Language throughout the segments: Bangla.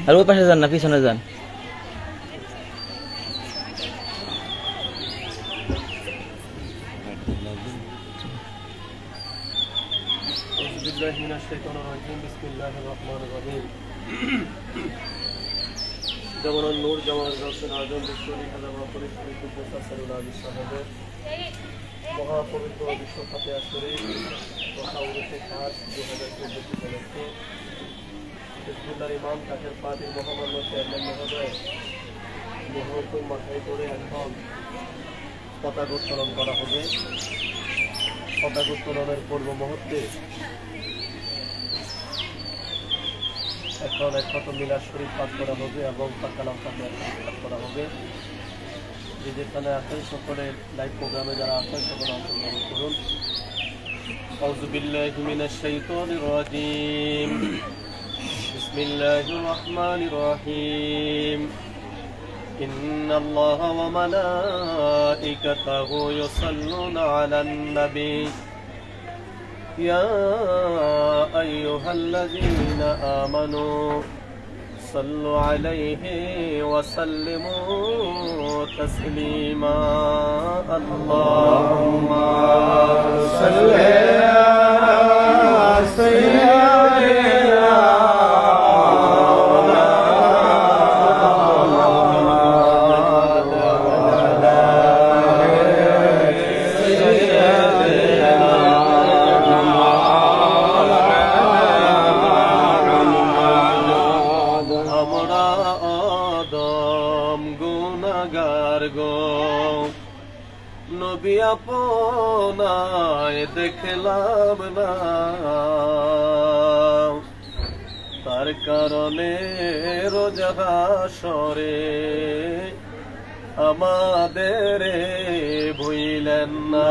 আর ওই পাশে যান না, পিছনে যান। মহাপবিত্র বিশ্ব ফাতিহা শরীফ হিজবুল্লাহর ইমাম কাঠের পার্টির মহামান্য চেয়ারম্যান মহোদয় মুহূর্তের মাথায় করে এখন পতাকা উত্তোলন করা হবে। পতাকা উত্তোলনের পূর্ব মুহূর্তে এখন একশত মিলাদ শরীফ পাঠ করা হবে এবং কালাম ফাতিহা শরীফ পাঠ করা হবে। যে যেখানে আছেন সকলে লাইভ প্রোগ্রামে যারা আছেন সকলে অংশগ্রহণ করুন। আউযু বিল্লাহি মিনাশ শাইতানির রাজীম। বিসমিল্লাহির রহমানির রহিম। ইন্নাল্লাহা ওয়া মালাইকাতাহু ইউসাল্লুনা আলান নবী ইয়া আইয়ুহাল্লাযীনা আমানু صلوا عليه وسلموا تسليما اللهم صل على سيدنا নবী আপনায় দেখলাম না, তার কারণে রোজ হাসরে আমাদের ভুইলেন না।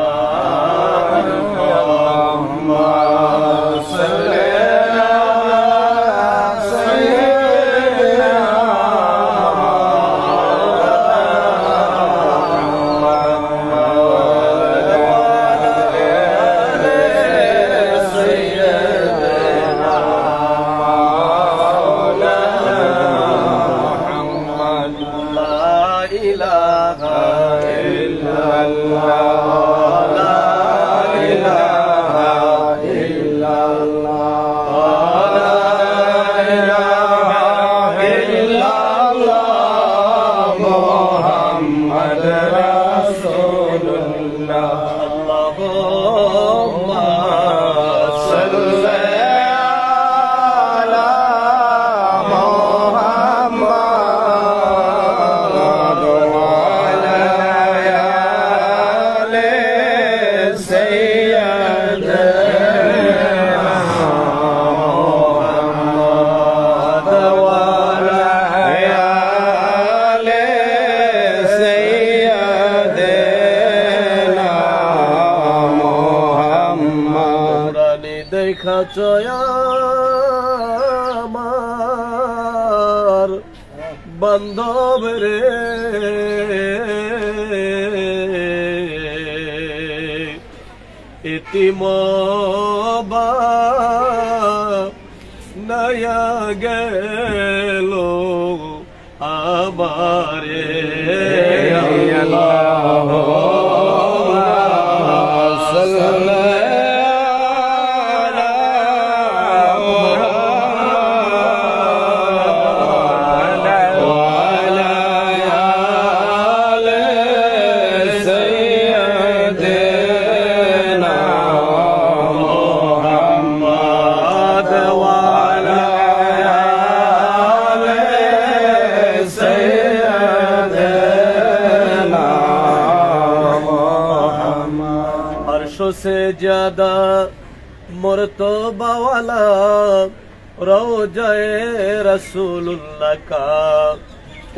আমার বান্ধব রে ইতিম নয়া গেল আমারে से ज्यादा मर्तबा वाला रोज़ाए रसूलुल्लाह का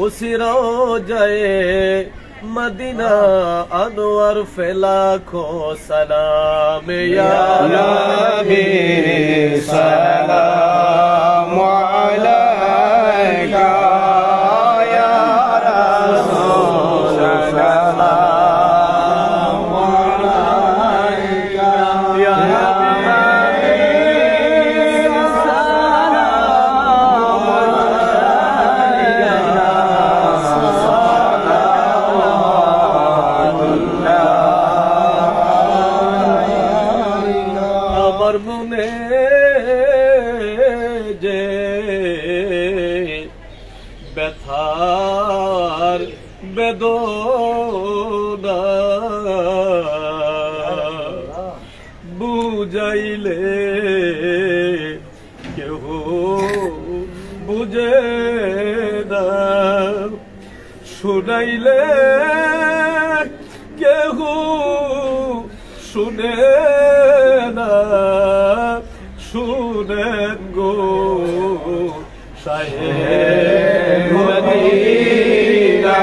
उसी रोज़ाए मदीना अनवर फैला खो सलाम या नबी सलाम अलैका या रसूलल्लाह বুঝে ব্যথার বেদনা বুঝাইলে কেহ বুঝে না শুনাইলে কেহ শুনে না শুনেন গো সাহেব মদিনা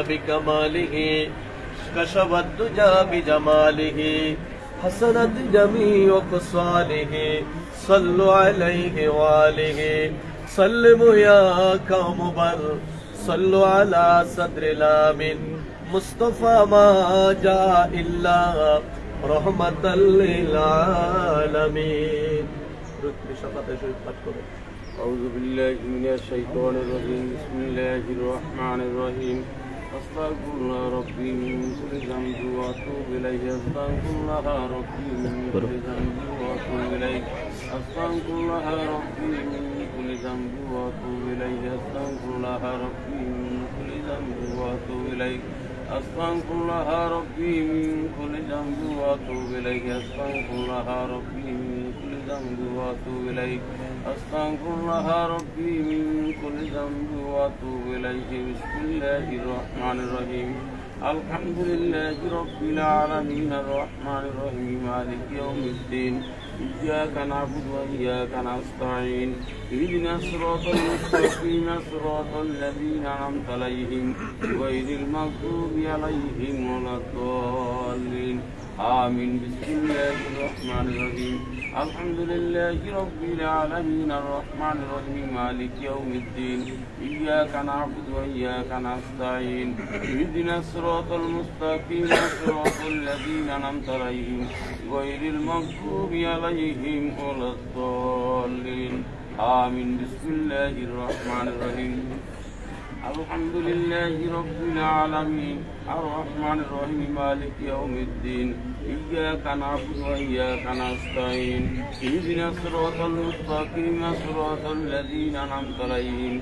بكماله كشف الدجى بجماله حسنت جميع خصاله صلوا عليه وآله سلموا يا قوم بر صلوا على صدر الآمن مصطفى ما جاء إلا رحمة للعالمين. أعوذ بالله من الشيطان الرجيم. بسم الله الرحمن الرحيم. أستغفر الله ربي من كل ذنب وأتوب إليه. أستغفر الله ربي من كل ذنب وأتوب إليه. أستغفر الله ربي من كل ذنب وأتوب إليه. أستغفر الله ربي من كل ذنب وأتوب إليه. أستغفر الله ربي من كل ذنب وأتوب إليه. أستغفر الله ربي من كل ذنب وأتوب إليه. أستغفر الله ربي من كل ذنب وأتوب إليه. بسم الله الرحمن الرحيم. الحمد لله رب العالمين الرحمن الرحيم مالك يوم الدين. إياك نعبد وإياك نستعين. اهدنا الصراط المستقيم صراط الذين أنعمت عليهم غير المغضوب عليهم ولا الضالين. آمين. بسم الله الرحمن الرحيم. الحمد لله رب العالمين الرحمن الرحيم مالك يوم الدين. إياك نعبد وإياك نستعين. اهدنا الصراط المستقيم صراط الذين أنعمت عليهم غير المغضوب عليهم ولا الضالين. آمين. بسم الله الرحمن الرحيم. الحمد لله رب العالمين الرحمن الرحيم مالك يوم الدين. إياك نعبد وإياك نستعين. اهدنا الصراط المستقيم صراط الذين أنعمت عليهم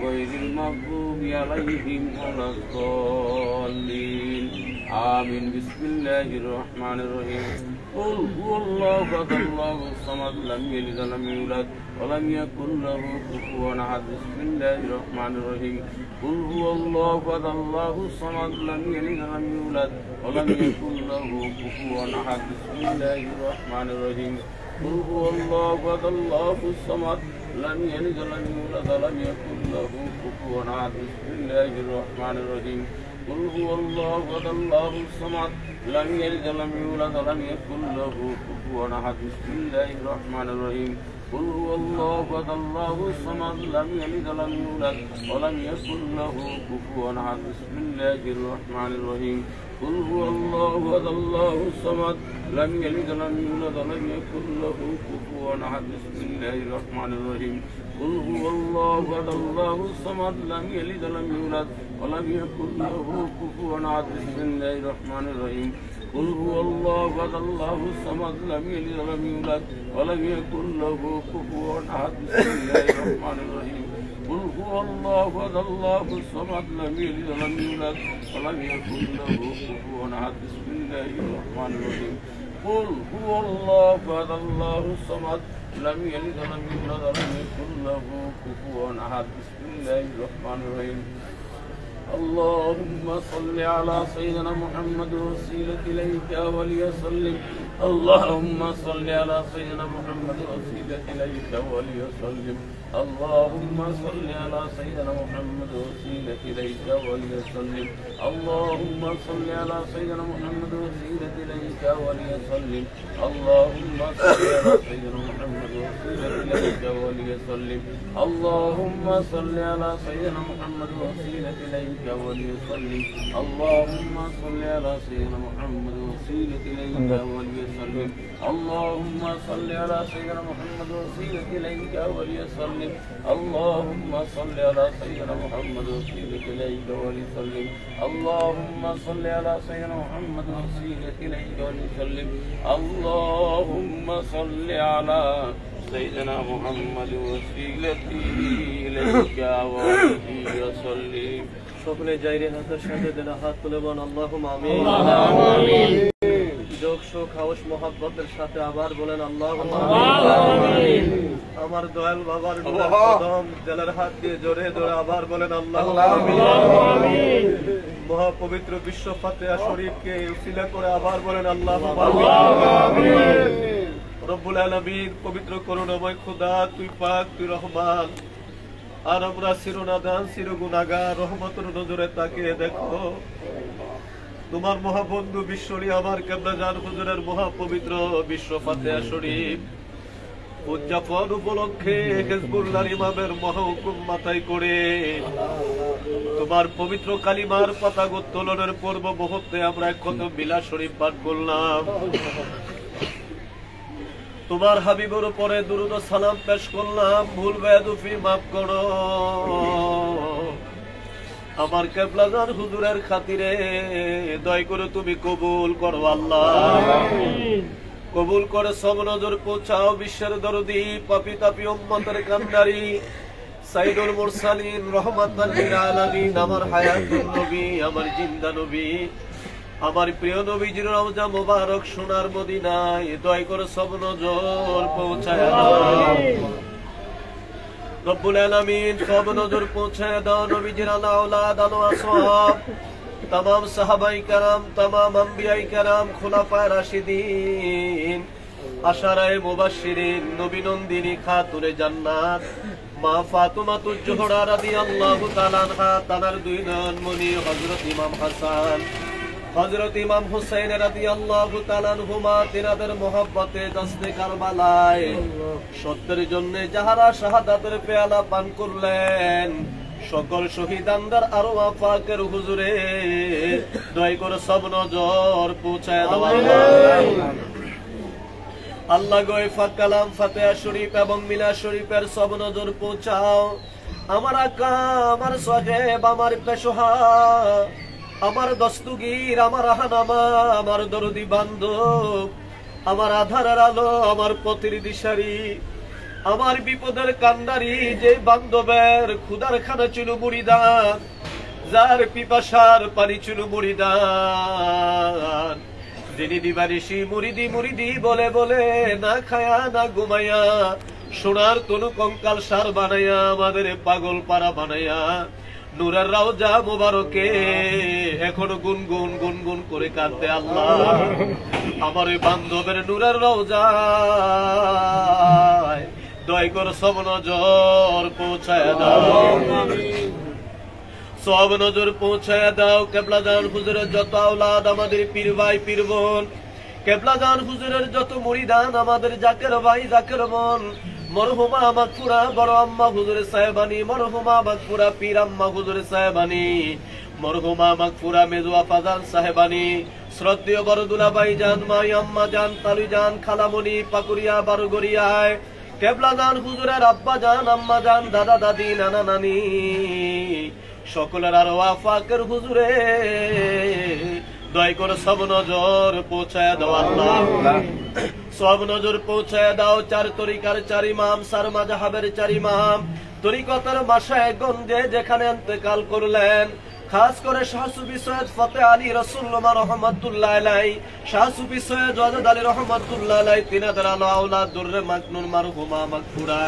غير المغضوب عليهم ولا الضالين. آمين. بسم الله الرحمن الرحيم. قل هو الله أحد الله الصمد لم يلد ولم يولد ولم يكن له كفوا أحد. بسم الله الرحمن الرحيم. قل هو الله أحد الله الصمد لم يلد ولم يولد ولم يكن له كفوا أحد. بسم الله الرحمن الرحيم. قل هو الله أحد الله الصمد لم يلد ولم يولد ولم يكن له كفوا أحد. بسم الله الرحمن الرحيم. قل هو الله أحد الله الصمد لم يلد ولم يولد ولم يكن له كفوا أحد. بسم الله الرحمن الرحيم. قل هو الله أحد الله الصمد لم يلد ولم يولد ولم يكن له كفوا أحد. بسم الله الرحمن الرحيم. قل هو الله أحد الله الصمد لم يلد ولم يولد ولم يكن له كفوا أحد. بسم الله الرحمن الرحيم. قل هو الله أحد الله الصمد لم يلد ولم يولد ولم يكن له كفوا أحد. بسم الله الرحمن الرحيم. قل هو الله أحد الله الصمد لم يلد ولم يولد ولم يكن له كفوا أحد. بسم الله الرحمن الرحيم. قل هو الله أحد الله الصمد لم يلد ولم يولد ولم يكن له كفوا أحد. بسم الله الرحمن الرحيم. قل هو الله أحد الله الصمد لم يلد ولم يولد ولم يكن له كفوا أحد. بسم الله الرحمن الرحيم. اللهم صل على سيدنا محمد وسيلة إليك وليسلم. اللهم صل على سيدنا محمد وسيلة إليك وليسلم. اللهم صل على سيدنا محمد وسيلة إليك وليسلم اللهم صل على سيدنا محمد وسيلة إليك وليسلم اللهم صل على سيدنا محمد وسيلة إليك وليسلم اللهم صل على سيدنا محمد وسيلة إليك وليسلم اللهم صل على سيدنا محمد وسيلة إليك وليسلم اللهم صل على سيدنا محمد وسيلة إليك وليسلم اللهم صل على سيدنا محمد وسيلة إليك وليسلم اللهم صل على سيدنا محمد وسيلة إليك وليسلم اللهم صل على سيدنا محمد وسيلة إليك وليسلم সকলে জায়রে হাতের সাথে দেনা হাত তুলে বলেন আল্লাহুম্মা আমিন। যোগ সুখ হাউস মোহাব্বতের সাথে আবার বলেন আল্লাহুম্মা আমিন। আমার দয়াল বাবার কদম জেলার হাত দিয়ে জোরে জোরে আবার বলেন আল্লাহুম্মা আমিন। মহাপবিত্র বিশ্ব ফাতিহা শরীফকে উসিলা করে আবার বলেন আল্লাহুম্মা আমিন। রব্বুল আলামিন পবিত্র করুণাময় খোদা তুই পাক তুই রহমান আর আমরা চিরনাদান চিরগুনাহগার রহমতের নজরে তাকিয়ে দেখো তোমার মহাবন্ধু বিশ্বরী আমার কেবলাজান হুজুরের মহাপবিত্র বিশ্ব ফাতিহা শরীফ উদযাপন উপলক্ষে হিজবুল্লাহর ইমামের মহাহুকুম মাথায় করে তোমার পবিত্র কালিমার পতাকা উত্তোলনের পূর্ব মুহূর্তে আমরা একত্র মিলাদ শরীফ পাঠ করলাম। তোমার হাবিবের উপরে দুরূদ ও সালাম পেশ করলাম। ভুল বেয়াদবি মাফ করো আমার কেবলাজান হুজুরের খাতিরে দয়া করে তুমি কবুল করো আল্লাহ। কবুল করে সব নজর পৌঁছাও বিশ্বের দরদি পাপী তাপী উম্মতের কান্ডারি সাইয়্যিদুল মুরসালিন রাহমাতাল লিল আলামিন আমার হায়াতুন নবী আমার জিন্দা নবী আমার প্রিয় নবীজির রওজা মোবারক সোনার মদিনায় দয়া করে সব নজর পৌঁছায় দাও রব্বুল আলামিন। সব নজর পৌঁছায় দাও নবীজির আলা আওলাদ আলো আসহাব तमाम साहबाई कराम तमाम अंबियाई कराम खुलाफाए राशिदीन आशाराए मुबाश्शिरीन नबी नंदिनी खातुने জান্নাত মা ফাতিমাতুজ জোহরা রাদিয়াল্লাহু তাআলা আনহা তানার দুই নয়নমণি হযরত ইমাম হাসান হযরত ইমাম হুসাইন রাদিয়াল্লাহু তাআলা আনহুমা তিনাদের মহব্বতে দস্তে কারবালায় সত্যের জন্য যাহারা শাহাদাতের পেয়ালা পান করলেন সকল শহীদানদের আরওয়াহ পাকের হুজুরে দয়া করে সব নজর পৌঁছায় দাও আল্লাহ গোয়ে পাক কালাম ফাতিহা শরীফ এবং মিলাদ শরীফের সব নজর পৌঁছাও আমার আকা আমার সাহেব আমার পেশোহা আমার দস্তগীর আমার আহানামা আমার দরদি বান্ধব আমার আধারের আলো আমার পথের দিশারি আমার বিপদের কান্ডারি যে বান্ধবের ক্ষুধার খানা ছিল মুরিদান যার পিপাসার পানি ছিল মুরিদান যিনি দিবানিশি মুরিদি মুরিদি বলে বলে না খায়া না ঘুমাইয়া সোনার তনু কঙ্কাল সার বানাইয়া আমাদের পাগল পাড়া বানাইয়া নূরের রওজা মুবারকে এখনো গুনগুন গুনগুন করে কাঁদতে আল্লাহ আমার ওই বান্ধবের নূরের রওজা দয়া করে সব নজর পৌঁছায় দাও সব নজর পৌঁছায় দাও কেবলাজান হুজুরের যত আওলাদ আমাদের পীর ভাই পীর বোন কেবলাজান হুজুরের যত মুরিদান আমাদের জাকের ভাই জাকের বোন মরহুমা মাগফুরা বড় আম্মা হুজুরে সাহেবানি মরহুমা মাগফুরা পীর আম্মা হুজুরে সাহেবানি মরহুমা মাগফুরা মেজুয়া ফাজান সাহেবানি শ্রদ্ধেয় বড় দুলাভাই জান মাই আম্মা জান তালু জান খালামণি পাকুরিয়া বারুগড়িয়ায় কেবলাজান হুজুরের আব্বা জান আম্মা জান দাদা দাদি নানা নানি সকলের আরওয়াহ পাকের হুজুরে দয়া করে সব নজর পৌঁছায় দাও আল্লাহ সব নজর পৌঁছায় দাও চার তরিকার চার ইমাম সার মাযহাবের চার ইমাম তরিকতের মাশায়েখগঞ্জে যেখানে ইন্তেকাল করলেন খাস করে শাহ সুফি সৈয়দ ফতেহ আলী রাসূলুল্লাহ রহমাতুল্লাহ আলাইহি শাহ সুফি সৈয়দ ওয়াজেদ আলী রহমাতুল্লাহ আলাইহি তিনাদের আলো আওলাদ দুররে মাকনুন মারহুমা মাগফুরা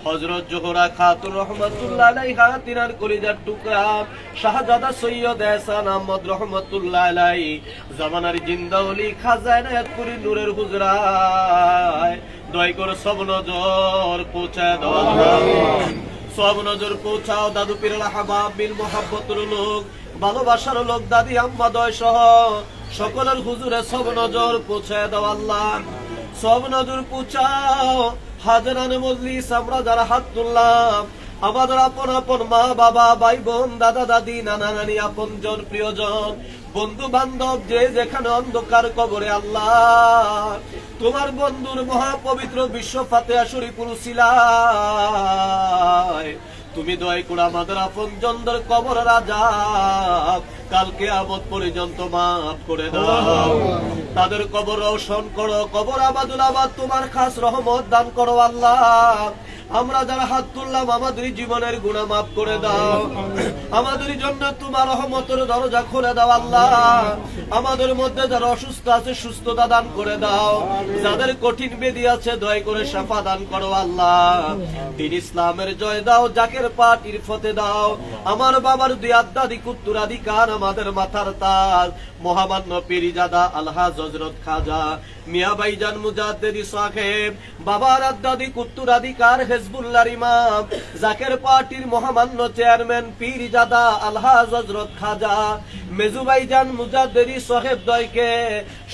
হযরত জোহরা খাতুন রহমাতুল্লাহ আলাইহা তিনার কলিজার টুকরা শাহজাদা সৈয়দ এহসান আহমদ রহমাতুল্লাহ আলাইহি জামানার জিন্দা ওলি খাজা ইনায়াতপুরী নূরের হুজরায় দয়া করে সব নজর পৌঁছায় দাও আল্লাহ, সব নজর পৌঁছাও। দাদু পীরের আহবাব বিল মোহাব্বতের লোক, ভালোবাসার লোক, দাদি আম্মা দয় সহ সকলের হুজুরে সব নজর পৌঁছায় দাও আল্লাহ, সব নজর পৌঁছাও। হাজারানে মজলিস আমরা যারা হাত তুললাম, আমাদের আপন আপন মা বাবা, ভাই বোন, দাদা দাদি, নানা নানি, আপন জন, প্রিয়জন, বন্ধু বান্ধব, যে যেখানে অন্ধকার কবরে আল্লাহ তোমার বন্ধুর মহাপবিত্র বিশ্ব ফাতিহা শরীফুল উসিলায় তুমি দয়া করে আমাদের আপন জনদের কবর আযাব কাল কিয়ামত পর্যন্ত মাফ করে দাও, তাদের কবর রওশন করো, কবর আবাদুল আবাদ তোমার খাস রহমত দান করো আল্লাহ। আমরা যারা হাত তুললাম আমাদের জীবনের গুনাহ মাফ করে দাও, আমাদের জন্য তোমার রহমতের দরজা খুলে দাও আল্লাহ। আমাদের মধ্যে যারা অসুস্থ আছে সুস্থতা দান করে দাও, যাদের কঠিন ব্যাধি আছে দয়া করে শিফা দান করো আল্লাহ। দ্বীন ইসলামের জয় দাও, জাকের পাট ইরফতে দাও। আমার বাবার দুই আদাদিক উত্তরাধিকার, আমাদের মাথার তাজ মহামান্য পীরজাদা আলহাজ হযরত খাজা মিয়া ভাইজান মুজাদ্দিদি সাহেব, বাবার আদাদিক উত্তরাধিকার হিজবুল্লাহর ইমাম জাকের পার্টির মহামান্য চেয়ারম্যান পীরজাদা আলহাজ হযরত খাজা মেজু ভাইজান মুজাদ্দিদি সাহেব দয়কে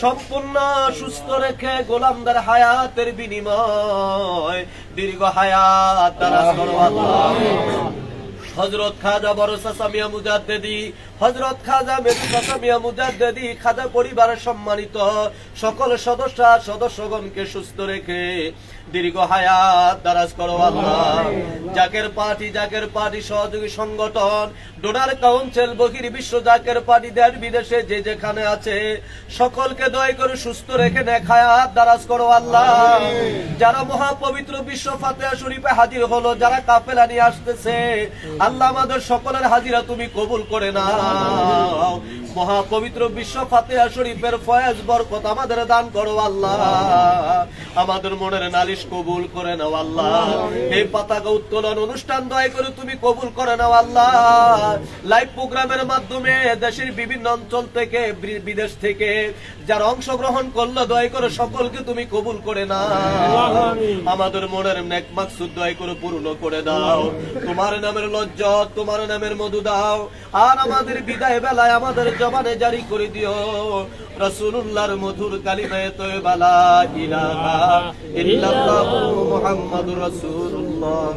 সম্পূর্ণ সুস্থ রেখে গোলামদার হায়াতের বিনিময় দীর্ঘ হায়াত দারাজ করো আল্লাহ। হযরত খাজা বড় চাচা মিয়া মুজাদ্দিদি, হযরত খাজা মেজু চাচা মিয়া মুজাদ্দিদি, খাজা পরিবারের সম্মানিত সকল সদস্যগণকে সুস্থ রেখে দীর্ঘ হায়াত দারাজ করো আল্লাহ। জাকের পার্টি সহযোগী সংগঠন, ডোনার কাউন্সিল, বহির বিশ্ব জাকের পার্টি, দেশ বিদেশে যে যেখানে আছে সকলকে দয়া করে সুস্থ রেখে নেক হায়াত দারাজ করো আল্লাহ। যারা মহাপবিত্র বিশ্ব ফাতিহা শরীফে হাজির হলো, যারা কাফেলা নিয়ে আসতেছে আল্লাহ আমাদের সকলের হাজিরা তুমি কবুল করে নাও। মহাপবিত্র বিশ্ব ফাতিহা শরীফের ফয়েজ বরকত আমাদের দান করো আল্লাহ। আমাদের মনের নালিশ কবুল করে নাও আল্লাহ। এই পতাকা উত্তোলন অনুষ্ঠান দয়া করে তুমি কবুল করে নাও আল্লাহ। লাইভ প্রোগ্রামের মাধ্যমে দেশের বিভিন্ন অঞ্চল থেকে, বিদেশ থেকে যারা অংশগ্রহণ করলো দয়া করে সকলকে তুমি কবুল করে নাও। আমাদের মনের নেক মাকসুদ দয়া করে পূর্ণ করে দাও। তোমার নামের লজ্জত, তোমার নামের মধু দাও। আর আমাদের বিদায় বেলায় আমাদের জবানে জারি করে দিও রাসূলুল্লাহর মধুর কালিমায়ে তয়্যিবা লা ইলাহা ইল্লাল্লাহু মুহাম্মাদুর রাসূলুল্লাহ।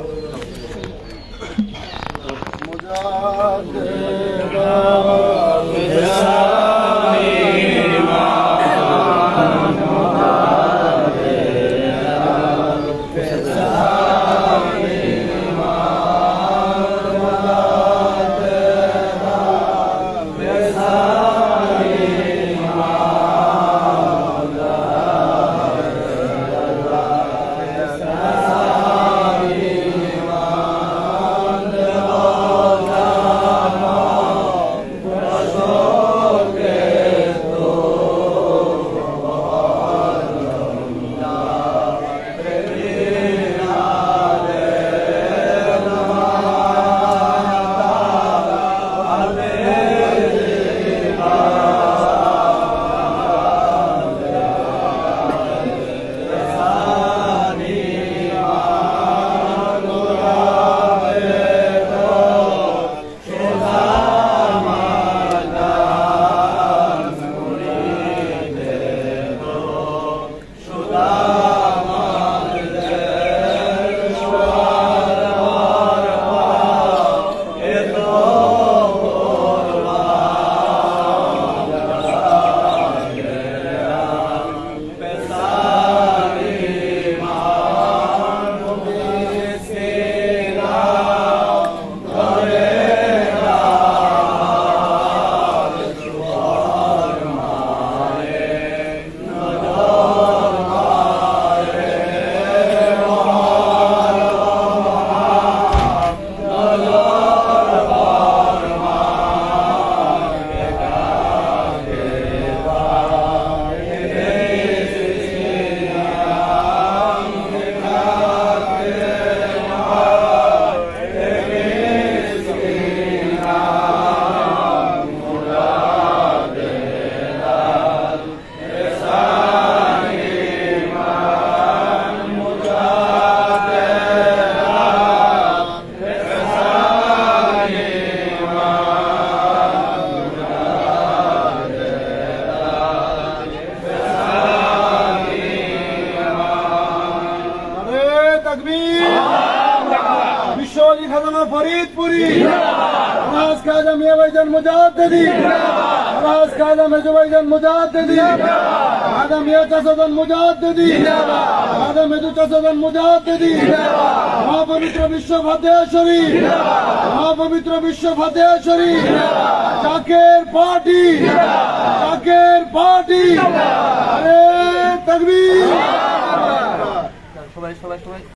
আল্লামা ফরিদপুরি, আলহাজ খাজা মিয়া ভাইজান মুজাদ্দিদি, আলহাজ খাজা মেজো ভাইজান মুজাদ্দিদি, খাজা মিয়া চাচাজান মুজাদ্দিদি, খাজা মেজো চাচাজান মুজাদ্দিদি, মহাপবিত্র বিশ্ব ফাতিহা শরীফ, মহাপবিত্র বিশ্ব ফাতিহা শরীফ, জাকের পার্টি, জাকের পার্টি, আরে তাকবীর। সবাই